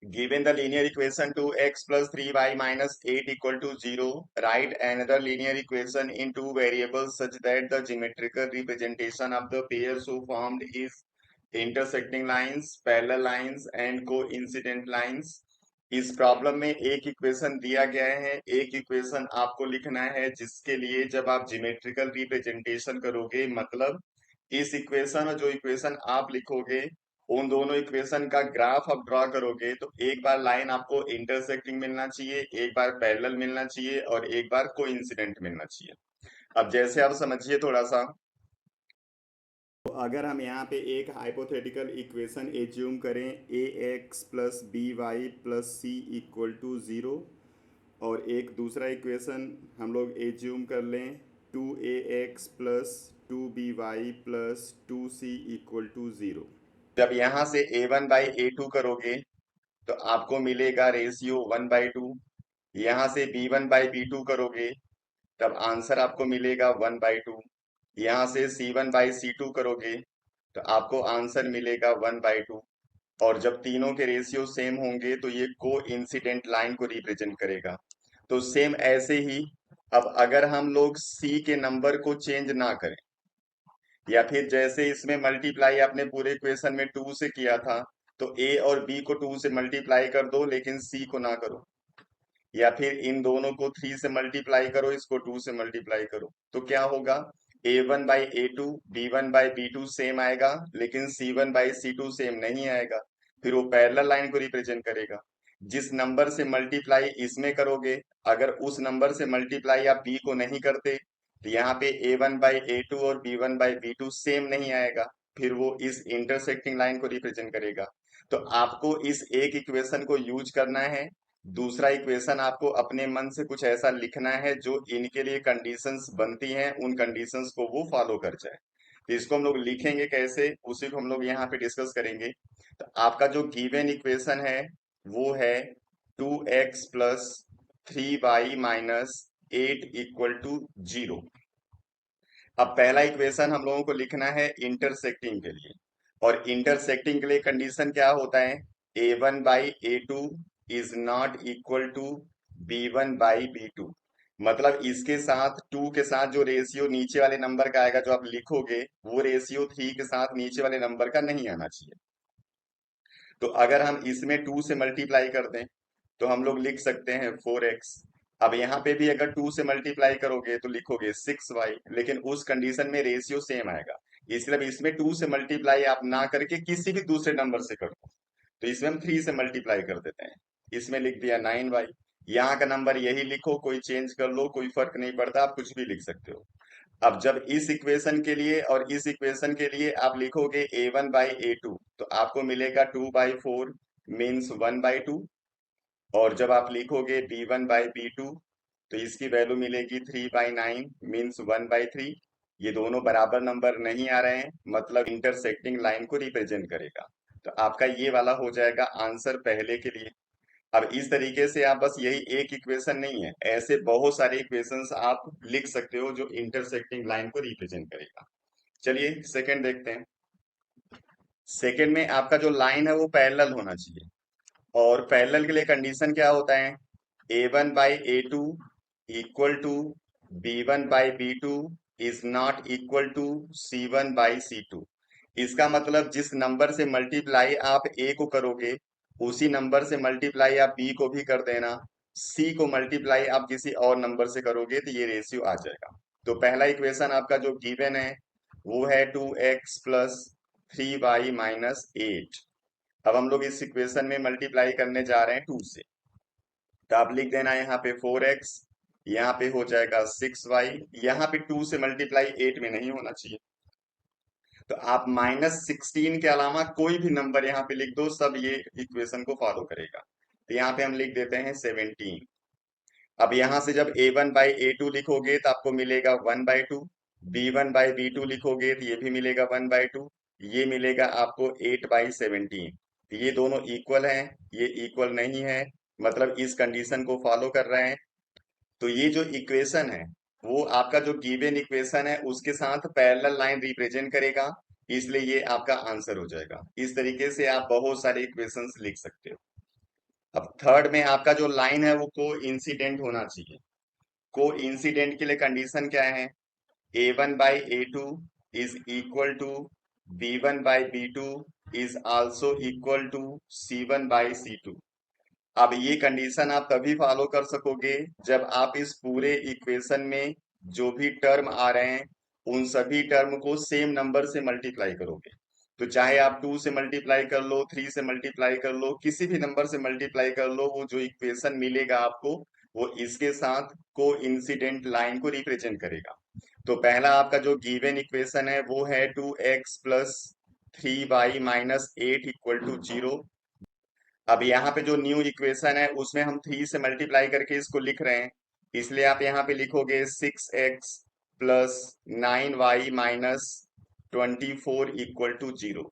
Given the linear equation 2x plus 3y minus 8 equal to 0, write another linear equation in two variables such that the geometrical representation of the pair so formed is intersecting lines, parallel lines and coincident lines. इस problem में एक equation दिया गया है, एक equation आपको लिखना है जिसके लिए जब आप ज्योमेट्रिकल रिप्रेजेंटेशन करोगे, मतलब इस इक्वेशन और जो इक्वेशन आप लिखोगे उन दोनों इक्वेशन का ग्राफ आप ड्रॉ करोगे तो एक बार लाइन आपको इंटरसेक्टिंग मिलना चाहिए, एक बार पैरेलल मिलना चाहिए और एक बार कोइंसिडेंट मिलना चाहिए। अब जैसे आप समझिए थोड़ा सा, तो अगर हम यहाँ पे एक हाइपोथेटिकल इक्वेशन एज्यूम करें A X plus B Y plus C equal to zero, और एक दूसरा इक्वेशन हम लोग एज्यूम कर लें two A X plus two B Y plus two C equal to zero. जब यहाँ से a1/a2 करोगे तो आपको मिलेगा रेशियो 1/2। यहाँ से b1/b2 करोगे तब आंसर आपको मिलेगा 1/2। यहाँ से c1/c2 करोगे तो आपको आंसर मिलेगा 1/2। और जब तीनों के रेशियो सेम होंगे तो ये को इंसिडेंट लाइन को रिप्रेजेंट करेगा। तो सेम ऐसे ही, अब अगर हम लोग c के नंबर को चेंज ना करें, या फिर जैसे इसमें मल्टीप्लाई आपने पूरे इक्वेशन में 2 से किया था, तो a और b को 2 से मल्टीप्लाई कर दो लेकिन c को ना करो, या फिर इन दोनों को 3 से मल्टीप्लाई करो, इसको 2 से मल्टीप्लाई करो, तो क्या होगा, a1/a2 b1/b2 सेम आएगा लेकिन c1/c2 सेम नहीं आएगा। फिर वो पैरेलल लाइन को रिप्रेजेंट करेगा। जिस नंबर से मल्टीप्लाई इसमें करोगे, अगर उस नंबर से मल्टीप्लाई आप b को नहीं करते तो यहाँ पे a1/a2 और b1/b2 सेम नहीं आएगा, फिर वो इस इंटरसेक्टिंग लाइन को रिप्रेजेंट करेगा। तो आपको इस एक इक्वेशन को यूज करना है, दूसरा इक्वेशन आपको अपने मन से कुछ ऐसा लिखना है जो इनके लिए कंडीशंस बनती हैं, उन कंडीशंस को वो फॉलो कर जाए। तो इसको हम लोग लिखेंगे कैसे, उसी को हम लोग यहाँ पे डिस्कस करेंगे। तो आपका जो गिवन इक्वेशन है वो है 2x plus 3y minus 8 equal to 0। अब पहला इक्वेशन हम लोगों को लिखना है इंटरसेक्टिंग के लिए, और इंटरसेक्टिंग के लिए कंडीशन क्या होता है, a1/a2 is not equal to b1/b2। मतलब इसके साथ 2 के साथ जो रेशियो नीचे वाले नंबर का आएगा जो आप लिखोगे, वो रेशियो 3 के साथ नीचे वाले नंबर का नहीं आना चाहिए। तो अगर हम इसमें 2 से मल्टीप्लाई कर दें तो हम लोग लिख सकते हैं 4x। अब यहाँ पे भी अगर 2 से मल्टीप्लाई करोगे तो लिखोगे 6y, लेकिन उस कंडीशन में रेशियो सेम आएगा। इसलिए अब इसमें 2 से मल्टीप्लाई आप ना करके किसी भी दूसरे नंबर से कर दो, तो इसमें हम 3 से मल्टीप्लाई कर देते हैं। इसमें लिख दिया 9y। यहाँ का नंबर यही लिखो, कोई चेंज कर लो, कोई फर्क नहीं पड़ता, आप कुछ भी लिख सकते हो। अब जब इस इक्वेशन के लिए और इस इक्वेशन के लिए आप लिखोगे a1/a2 तो आपको मिलेगा 2/4 मीन्स 1/2। और जब आप लिखोगे b1/b2 तो इसकी वैल्यू मिलेगी 3/9 मीन्स 1/3। ये दोनों बराबर नंबर नहीं आ रहे हैं, मतलब इंटरसेक्टिंग लाइन को रिप्रेजेंट करेगा। तो आपका ये वाला हो जाएगा आंसर पहले के लिए। अब इस तरीके से आप बस यही एक इक्वेशन नहीं है, ऐसे बहुत सारे इक्वेशंस आप लिख सकते हो जो इंटरसेक्टिंग लाइन को रिप्रेजेंट करेगा। चलिए सेकंड देखते हैं। सेकंड में आपका जो लाइन है वो पैरेलल होना चाहिए, और पैरेलल के लिए कंडीशन क्या होता है, a1/a2 equal to b1/b2 is not equal to c1/c2। इसका मतलब जिस नंबर से मल्टीप्लाई आप a को करोगे उसी नंबर से मल्टीप्लाई आप b को भी कर देना, c को मल्टीप्लाई आप किसी और नंबर से करोगे तो ये रेशियो आ जाएगा। तो पहला इक्वेशन आपका जो गिवन है वो है 2x प्लस 3y माइनस 8। अब हम लोग इस इक्वेशन में मल्टीप्लाई करने जा रहे हैं 2 से, तो आप लिख देना यहाँ पे 4x, यहाँ पे हो जाएगा 6y। यहाँ पे 2 से मल्टीप्लाई 8 में नहीं होना चाहिए, तो आप -16 के अलावा कोई भी नंबर यहाँ पे लिख दो, सब ये इक्वेशन को फॉलो करेगा। तो यहाँ पे हम लिख देते हैं 17। अब यहाँ से जब a1/a2 लिखोगे तो आपको मिलेगा 1/2, b1/b2 लिखोगे तो ये भी मिलेगा 1/2, ये मिलेगा आपको 8/17। तो ये दोनों इक्वल हैं, ये इक्वल नहीं है, मतलब इस कंडीशन को फॉलो कर रहे हैं। तो ये जो इक्वेशन है वो आपका जो गिवन इक्वेशन है उसके साथ पैरेलल लाइन रिप्रेजेंट करेगा, इसलिए ये आपका आंसर हो जाएगा। इस तरीके से आप बहुत सारे इक्वेशंस लिख सकते हो। अब थर्ड में आपका जो लाइन है वो को इंसिडेंट होना चाहिए। को इंसिडेंट के लिए कंडीशन क्या है? a1/a2 is equal to b1/b2 is also equal to c1/c2। अब ये कंडीशन आप तभी फॉलो कर सकोगे जब आप इस पूरे इक्वेशन में जो भी टर्म आ रहे हैं उन सभी टर्म को सेम नंबर से मल्टीप्लाई करोगे। तो चाहे आप 2 से मल्टीप्लाई कर लो, 3 से मल्टीप्लाई कर लो, किसी भी नंबर से मल्टीप्लाई कर लो, वो जो इक्वेशन मिलेगा आपको वो इसके साथ को इंसिडेंट लाइन को रिप्रेजेंट करेगा। तो पहला आपका जो गिवन इक्वेशन है वो है 2x plus 3y-8 equal to 0। अब यहाँ पे जो न्यू इक्वेशन है उसमें हम 3 से मल्टीप्लाई करके इसको लिख रहे हैं, इसलिए आप यहाँ पे लिखोगे 6x plus 9y-24 equal to 0।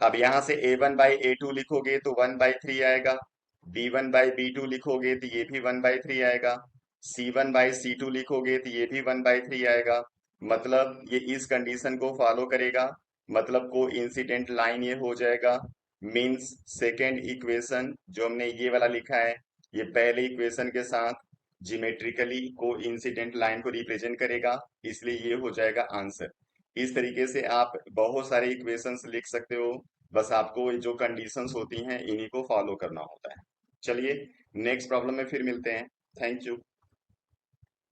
अब यहाँ से a1/a2 लिखोगे तो 1/3 आएगा, b1/b2 लिखोगे तो ये भी 1/3 आएगा, c1/c2 लिखोगे तो ये भी 1/3 आएगा। मतलब ये इस कंडीशन को फॉलो करेगा, मतलब को इंसिडेंट लाइन ये हो जाएगा। मीन्स सेकेंड इक्वेशन जो हमने ये वाला लिखा है ये पहले इक्वेशन के साथ जियोमेट्रिकली को इंसिडेंट लाइन को रिप्रेजेंट करेगा, इसलिए ये हो जाएगा आंसर। इस तरीके से आप बहुत सारे इक्वेशंस लिख सकते हो, बस आपको जो कंडीशंस होती हैं इन्हीं को फॉलो करना होता है। चलिए नेक्स्ट प्रॉब्लम में फिर मिलते हैं। Thank you.